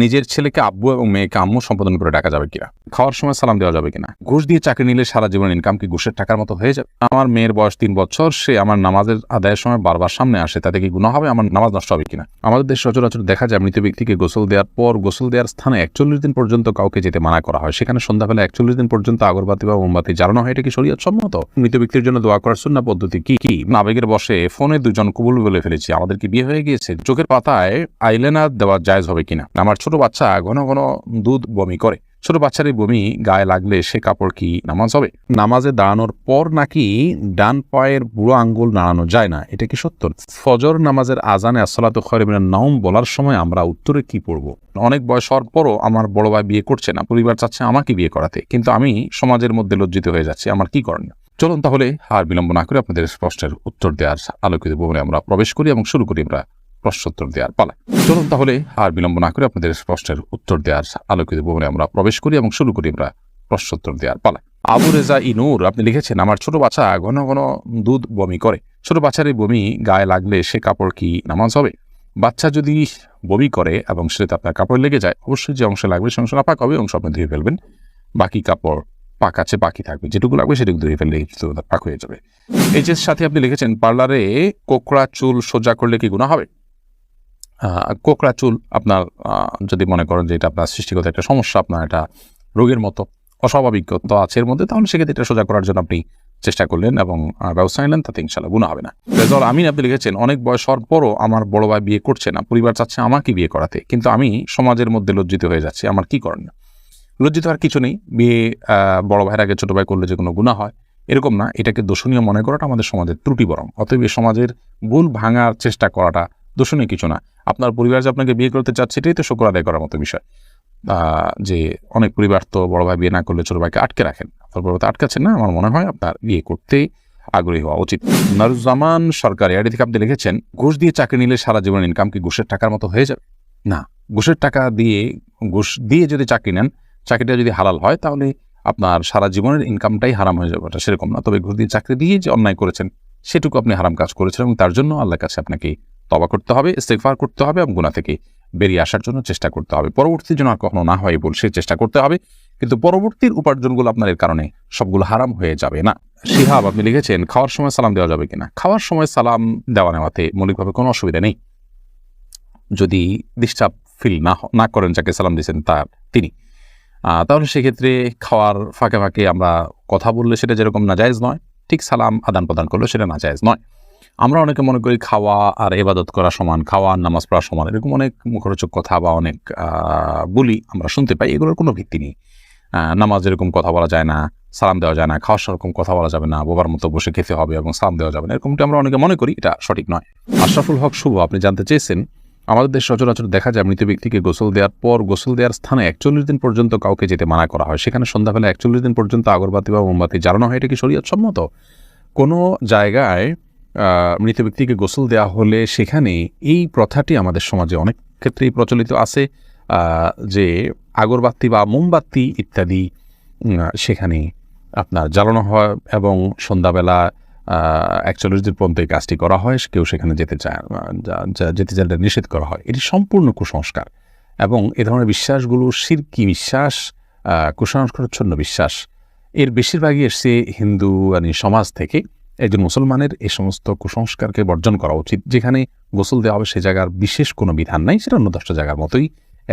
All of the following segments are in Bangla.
নিজের ছেলেকে আব্বু এবং মেয়েকে আম্মু সম্বোধন করে ডাকা যাবে কিনা, খাওয়ার সময় সালাম দেওয়া যাবে কিনা, ঘুষ দিয়ে চাকরি নিলে সারা জীবন ইনকাম কি ঘুষের টাকার মতো হয়ে যাবে, আমার মেয়ের বয়স 3 বছর, সে আমার নামাজের আদায়ের সময় বারবার সামনে আসে, তাতে কি গুনাহ হবে, আমার নামাজ নষ্ট হবে কিনা। আমাদের দেশ সচরাচর দেখা যায় মৃত ব্যক্তিকে গোসল দেওয়ার পর গোসল দেওয়ার স্থানে 41 দিন পর্যন্ত কাউকে যেতে মানা করা হয়, সেখানে সন্ধ্যাবেলা 41 দিন পর্যন্ত আগরবাতি বা মোমবাতি জ্বালানো হয়। এটা কি শরীয়ত সম্মত? মৃত ব্যক্তির জন্য দোয়া করার সুন্নাহ পদ্ধতি কি কি? আবেগের বসে ফোনে দুজন কবুল বলে ফেলেছি, আমাদের কি বিয়ে হয়ে গিয়েছে, চোখের পাতায় আইলাইনার দেওয়া জায়েজ হবে কিনা, আমার ছোট বাচ্চা ঘন ঘন দুধ বমি করে, ছোট বাচ্চার এই বমি গায়ে লাগলে সে কাপড় কি নামাজ হবে, নামাজে দাঁড়ানোর পর নাকি ডান পায়ের বুড়ো আঙ্গুল নাড়ানো যায় না, এটা কি সত্য? ফজর নামাজের আজানে আসসালাতু খায়রুম মিনান নাওম বলার সময় আমরা উত্তরে কি পড়ব? অনেক বয়স হওয়ার পরও আমার বড় ভাই বিয়ে করছে না, পরিবার চাচ্ছে আমাকে বিয়ে করাতে, কিন্তু আমি সমাজের মধ্যে লজ্জিত হয়ে যাচ্ছি, আমার কি করণীয়? চলুন তাহলে আর বিলম্ব না করে আপনাদের প্রশ্নের উত্তর দেওয়ার আলোকিত ভবনে আমরা প্রবেশ করি এবং শুরু করি আমরা প্রশ্নোত্তর দেওয়ার পালা। চলুন তাহলে আর বিলম্ব না করে আপনাদের প্রশ্নের উত্তর দেওয়ার আলোকিত ভবনে আমরা প্রবেশ করি এবং শুরু করি আমরা প্রশ্নোত্তর দেওয়ার পালা। আবু রেজা ইনুর আপনি লিখেছেন, আমার ছোট বাচ্চা ঘন ঘন দুধ বমি করে, ছোট বাচ্চার এই বমি গায়ে লাগলে সে কাপড় কি নামাজ হবে? বাচ্চা যদি বমি করে এবং সেটা আপনার কাপড় লেগে যায়, অবশ্যই যে অংশে লাগবে সে অংশ নাপাক হবে, অংশ আপনি ধুয়ে ফেলবেন, বাকি কাপড় পাক আছে বাকি থাকবে, যেটুকু লাগবে সেটুকু ধুয়ে ফেললে পাক হয়ে যাবে। এই যে সাথে আপনি লিখেছেন, পার্লারে কোকড়া চুল সোজা করলে কি গুনাহ হবে? কোকড়া চুল আপনার যদি মনে করেন যে এটা আপনার সৃষ্টিগত একটা সমস্যা, আপনার এটা রোগের মতো অস্বাভাবিকতা আছে এর মধ্যে, তাহলে সেক্ষেত্রে এটা সোজা করার জন্য আপনি চেষ্টা করলেন এবং ব্যবস্থা নিলেন, তাতে ইনশাল্লাহ গুনাহ হবে না। রেজাউল আমিন আপনি লিখেছেন, অনেক বয়স হওয়ার পরও আমার বড় ভাই বিয়ে করছে না, পরিবার চাচ্ছে আমাকে বিয়ে করাতে, কিন্তু আমি সমাজের মধ্যে লজ্জিত হয়ে যাচ্ছি, আমার কি করণীয়? লজ্জিত হওয়ার কিছু নেই, বিয়ে বড় ভাইয়ের আগে ছোট ভাই করলে যে কোনো গুনাহ হয় এরকম না, এটাকে দোষণীয় মনে করাটা আমাদের সমাজের ত্রুটি বরং, অতএব সমাজের ভুল ভাঙার চেষ্টা করাটা দোষণীয় কিছু না। আপনার পরিবার যে আপনাকে বিয়ে করতে চাচ্ছে এটাই তো শুকর আদায় করার মতো বিষয়। যে অনেক পরিবার তো বড় ভাই বিয়ে না করলে ছোট ভাইকে আটকে রাখেন, আপনার বড় ভাই আটকাচ্ছেন না, আমার মনে হয় আপনার বিয়ে করতে আগ্রহী হওয়া উচিত। নারুজ্জামান সরকার এর দিকে আপনি লিখেছেন, ঘুষ দিয়ে চাকরি নিলে সারা জীবন ইনকাম কি ঘুষের টাকার মতো হয়ে যাবে? না, ঘুষের টাকা দিয়ে ঘুষ দিয়ে যদি চাকরি নেন, চাকরিটা যদি হালাল হয় তাহলে আপনার সারা জীবনের ইনকামটাই হারাম হয়ে যাবে, এটা সেরকম না। তবে ঘুষ দিয়ে চাকরি দিয়ে যে অন্যায় করেছেন সেটুকু আপনি হারাম কাজ করেছেন এবং তার জন্য আল্লাহর কাছে আপনাকে তওবা করতে হবে, ইস্তেগফার করতে হবে এবং গুনাহ থেকে বেরিয়ে আসার জন্য চেষ্টা করতে হবে। পরবর্তী যেন আর কখনো না হয় বল সে চেষ্টা করতে হবে, কিন্তু পরবর্তীর উপার্জনগুলো আপনার এর কারণে সবগুলো হারাম হয়ে যাবে না। শিহাব আপনি লিখেছেন, খাওয়ার সময় সালাম দেওয়া যাবে কিনা? খাওয়ার সময় সালাম দেওয়া নেওয়াতে মৌলিকভাবে কোনো অসুবিধা নেই, যদি ডিস্টার্ব ফিল না করেন যাকে সালাম দিয়েছেন তিনি, তাহলে সেক্ষেত্রে খাওয়ার ফাঁকে ফাঁকে আমরা কথা বললে সেটা যেরকম নাজায়েজ নয়, ঠিক সালাম আদান প্রদান করলে সেটা নাজায়েজ নয়। আমরা অনেকে মনে করি খাওয়া আর ইবাদত করা সমান, খাওয়া আর নামাজ পড়া সমান, এরকম অনেক মুখরোচক কথা বা অনেক বলি আমরা শুনতে পাই, এগুলোর কোনো ভিত্তি নেই। নামাজ এরকম কথা বলা যায় না, সালাম দেওয়া যায় না, খাওয়ার সেরকম কথা বলা যাবে না, বোবার মতো বসে খেতে হবে এবং সালাম দেওয়া যাবে না, এরকমটি আমরা অনেকে মনে করি, এটা সঠিক নয়। আশরাফুল হক শুভ আপনি জানতে চেয়েছেন, আমাদের দেশ সচরাচর দেখা যায় মৃত ব্যক্তিকে গোসল দেওয়ার পর গোসল দেওয়ার স্থানে 41 দিন পর্যন্ত কাউকে যেতে মানা করা হয়, সেখানে সন্ধ্যাবেলা 41 দিন পর্যন্ত আগরবাতি বা মোমবাতি জ্বালানো হয়, এটা কি শরীয়ত সম্মত? কোনো জায়গায় মৃত ব্যক্তিকে গোসল দেওয়া হলে সেখানে এই প্রথাটি আমাদের সমাজে অনেক ক্ষেত্রেই প্রচলিত আছে, যে আগরবাতি বা মোমবাতি ইত্যাদি সেখানে আপনার জ্বালানো হয় এবং সন্ধ্যাবেলা 41 দিন পর্যন্ত এই কাজটি করা হয়, কেউ সেখানে যেতে চাইলে নিষেধ করা হয়। এটি সম্পূর্ণ কুসংস্কার এবং এ ধরনের বিশ্বাসগুলো শিরকি বিশ্বাস, কুসংস্কারচ্ছন্ন বিশ্বাস, এর বেশিরভাগই এসছে হিন্দু সমাজ থেকে। একজন মুসলমানের এই সমস্ত কুসংস্কারকে বর্জন করা উচিত, যেখানে গোসল দেওয়া হবে সে জায়গার বিশেষ কোনো বিধান নাই, সেটা অন্য 10টা জায়গার মতোই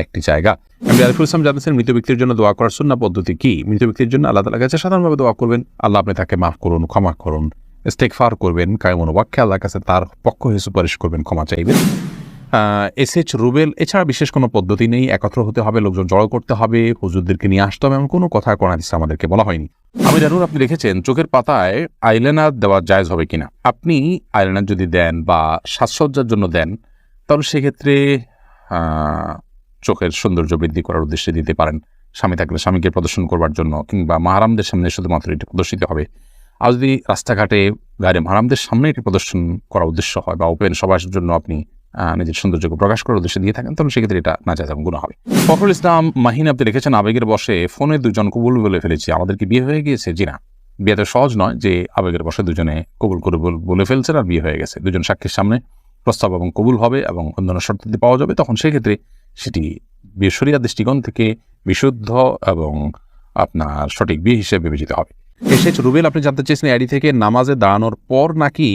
একটি জায়গা। আমি আরিফুল ইসলাম জানতেছেন, মৃত ব্যক্তির জন্য দোয়া করার সুন্নাহ পদ্ধতি কি? মৃত ব্যক্তির জন্য আল্লাহ তাআলার কাছে সাধারণভাবে দোয়া করবেন, আল্লাহ আপনি তাকে মাফ করুন, ক্ষমা করুন, ইস্তেগফার করবেন, কায়মন ওয়াক্যে আল্লাহর কাছে তার পক্ষ হয়ে সুপারিশ করবেন, ক্ষমা চাইবেন। এসএচ রুবেল এছাড়া বিশেষ কোনো পদ্ধতি নেই, একত্র হতে হবে, লোকজন জড়ো করতে হবে, হুজুরদেরকে নিয়ে আসতে হবে, এমন কোনো কথা কোরআন হাদিসে আমাদেরকে বলা হয়নি। আমি জানুর আপনি লিখেছেন, চোখের পাতায় আইলাইনার দেওয়া জায়েজ হবে কিনা? আপনি আইলাইনার যদি দেন বা সাজসজ্জার জন্য দেন তাহলে সেক্ষেত্রে চোখের সৌন্দর্য বৃদ্ধি করার উদ্দেশ্যে দিতে পারেন, স্বামী থাকলে স্বামীকে প্রদর্শন করবার জন্য, কিংবা মাহারামদের সামনে শুধুমাত্র এটি প্রদর্শিত হবে। আর যদি রাস্তাঘাটে গায়ে মাহারামদের সামনে এটি প্রদর্শন করার উদ্দেশ্য হয় বা ওপেন সবার জন্য আপনি নিজের সৌন্দর্যকে প্রকাশ করার উদ্দেশ্যে দিয়ে থাকেন, তাহলে সেক্ষেত্রে এটা নাজায়েজ এবং গুনাহ হবে। ফখরুল ইসলাম মাহিন আপনি লিখেছেন, আবেগের বসে ফোনে দুজন কবুল বলে ফেলেছি, আমাদের কি বিয়ে হয়ে গিয়েছে? জি না, বিয়ে তো সহজ নয় যে আবেগের বসে দুজনে কবুল করে বলে ফেলছেন আর বিয়ে হয়ে গেছে। দুজন সাক্ষীর সামনে প্রস্তাব এবং কবুল হবে এবং অন্যান্য শর্তাদি পাওয়া যাবে, তখন সেক্ষেত্রে সেটি শরিয়ার দৃষ্টিকোণ থেকে বিশুদ্ধ এবং আপনার সঠিক বিয়ে হিসেবে বিবেচিত হবে। এসেছে রুবেল, আপনি জানতে চেয়েছেন আইডি থেকে নামাজে দাঁড়ানোর পর নাকি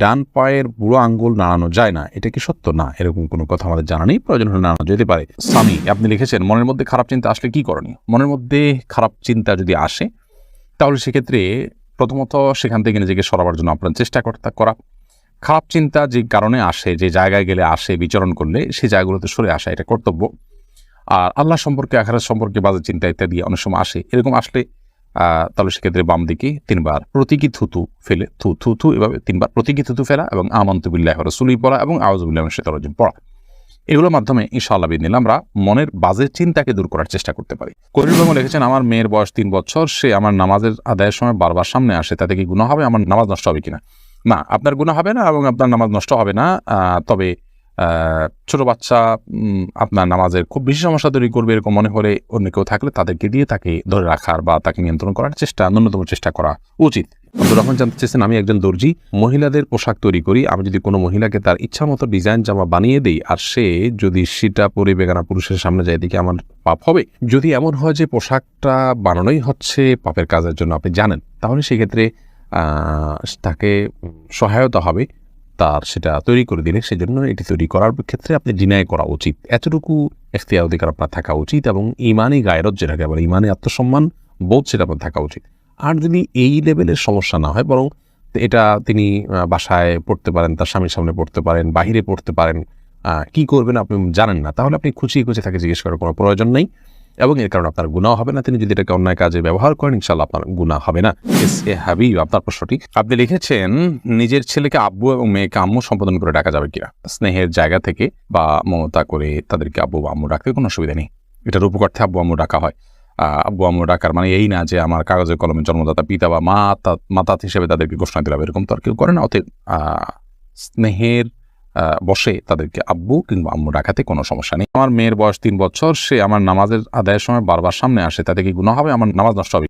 ডান পায়ের বুড়ো আঙ্গুল নাড়ানো যায় না, এটা কি সত্য? না, এরকম কোনো কথা আমাদের জানা নেই, প্রয়োজন হলে নাড়ানো যেতে পারে। সামি, আপনি লিখেছেন মনের মধ্যে খারাপ চিন্তা আসলে কি করণীয়? মনের মধ্যে খারাপ চিন্তা যদি আসে তাহলে সেক্ষেত্রে প্রথমত সেখান থেকে নিজেকে সরাবার জন্য আপনার চেষ্টা করা। খারাপ চিন্তা যে কারণে আসে, যে জায়গায় গেলে আসে, বিচরণ করলে সেই জায়গাগুলোতে সরে আসা এটা কর্তব্য। আর আল্লাহ সম্পর্কে, আখিরাত সম্পর্কে বাজে চিন্তা ইত্যাদি অনেক সময় আসে, এরকম আসলে তাহলে সেক্ষেত্রে বাম দিকে 3 বার প্রতীকী থুতু ফেলে থু এভাবে 3 বার প্রতীকী থুতু ফেলা এবং আমানতু বিল্লাহি ওয়া রাসূলিহি পড়া এবং আউযু বিল্লাহি মিনাশ শাইতানির রাজিম পড়া, এগুলোর মাধ্যমে ইনশাআল্লাহ বিদিনিল্লাহ আমরা মনের বাজে চিন্তাকে দূর করার চেষ্টা করতে পারি। করিম বাবু লিখেছেন, আমার মেয়ের বয়স 3 বছর, সে আমার নামাজের আদায়ের সময় বারবার সামনে আসে, তাতে কি গুনাহ হবে? আমার নামাজ নষ্ট হবে কিনা? না, আপনার গুনাহ হবে না এবং আপনার নামাজ নষ্ট হবে না। তবে ছোট বাচ্চা আপনার নামাজের খুব বেশি সমস্যা তৈরি করবে এরকম মনে হলে অন্য কেউ থাকলে তাদেরকে দিয়ে তাকে ধরে রাখার বা তাকে নিয়ন্ত্রণ করার ন্যূনতম চেষ্টা করা উচিত। আব্দুর রহমান জানতে চেয়েছেন, আমি একজন দর্জি, মহিলাদের পোশাক তৈরি করি। আমি যদি কোনো মহিলাকে তার ইচ্ছা মতো ডিজাইন জামা বানিয়ে দিই আর সে যদি সেটা পরে বেগানা পুরুষের সামনে যায়, দিকে আমার পাপ হবে? যদি এমন হয় যে পোশাকটা বানানোই হচ্ছে পাপের কাজের জন্য, আপনি জানেন, তাহলে সেক্ষেত্রে তাকে সহায়তা হবে তার সেটা তৈরি করে দিলে। সেজন্য এটি তৈরি করার ক্ষেত্রে আপনি ডিনাই করা উচিত, এতটুকু এখতিয়ার অধিকার আপনার থাকা উচিত এবং ইমানি গায়রত যেটাকে বলে, ইমানি আত্মসম্মান বোধ, সেটা আপনার থাকা উচিত। আর যদি এই লেভেলের সমস্যা না হয়, বরং এটা তিনি বাসায় পড়তে পারেন, তার স্বামীর সামনে পড়তে পারেন, বাহিরে পড়তে পারেন, কি করবেন আপনি জানেন না, তাহলে আপনি খুঁচিয়ে তাকে জিজ্ঞেস করার কোনো প্রয়োজন নেই এবং এর কারণে আপনার গুনাহ হবে না। তিনি যদি এটাকে অন্যায় কাজে ব্যবহার করেন, ইনশাআল্লাহ আপনার গুনাহ হবে না। হাবিব, আপনার প্রশ্নটি আপনি লিখেছেন, নিজের ছেলেকে আব্বু এবং মেয়েকে আম্মু সম্বোধন করে ডাকা যাবে কিনা? স্নেহের জায়গা থেকে বা মমতা করে তাদেরকে আব্বু বা আম্মু ডাকতে কোনো অসুবিধা নেই। এটা রূপকর্থে আব্বু আম্মু ডাকা হয়। আব্বু আম্মু ডাকার মানে এই না যে আমার কাগজে কলমে জন্মদাতা পিতা বা মাতা হিসেবে তাদেরকে ঘোষণা দিলাম, এরকম তো আর কেউ করে না। অতএব স্নেহের বসে তাদেরকে আব্বু কিংবা আম্মু ডাকাতে কোনো সমস্যা নেই। আমার মেয়ের বয়স 3 বছর, সে আমার নামাজের আদায়ের সময় বারবার সামনে আসে, তাতে কি গুনাহ হবে? আমার নামাজ নষ্ট হবে?